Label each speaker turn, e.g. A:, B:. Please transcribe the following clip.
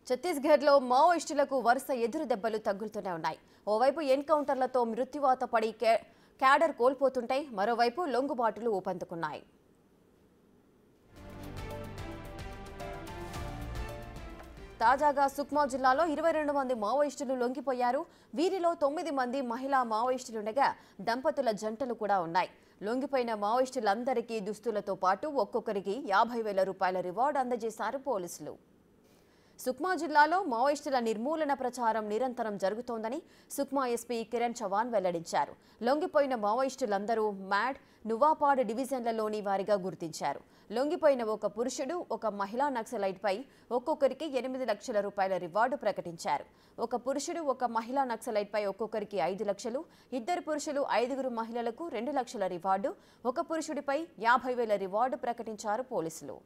A: ఛత్తీస్గఢ్లో మావోయిస్టులకు వరుస ఎదురు దెబ్బలు తగులుతూనే ఉన్నాయి. ఓవైపు ఎన్కౌంటర్లతో మృత్యువాత పడి క్యాడర్ కోల్పోతుంటే మరోవైపు లొంగుబాటులు ఊపందుకున్నాయి. తాజాగా సుక్మా జిల్లాలో 22 మంది మావోయిస్టులు లొంగిపోయారు. వీరిలో 9 మంది మహిళా మావోయిస్టులుండగా దంపతుల జంటలు కూడా ఉన్నాయి. లొంగిపోయిన మావోయిస్టులందరికీ దుస్తులతో పాటు ఒక్కొక్కరికి 50,000 రూపాయల రివార్డు అందజేశారు పోలీసులు. సుక్మా జిల్లాలో మావోయిస్టుల నిర్మూలన ప్రచారం నిరంతరం జరుగుతోందని సుక్మా ఎస్పీ కిరణ్ చవాన్ వెల్లడించారు. లొంగిపోయిన మావోయిస్టులందరూ మ్యాడ్, నువాపాడ్ డివిజన్లలోని వారిగా గుర్తించారు. లొంగిపోయిన ఒక పురుషుడు, ఒక మహిళా నక్సలైట్పై ఒక్కొక్కరికి 8 లక్షల రూపాయల రివార్డు ప్రకటించారు. ఒక పురుషుడు, ఒక మహిళా నక్సలైట్పై ఒక్కొక్కరికి 5 లక్షలు, 2 పురుషులు, 5 మహిళలకు 2 లక్షల రివార్డు, ఒక పురుషుడిపై 50,000 రివార్డు ప్రకటించారు పోలీసులు.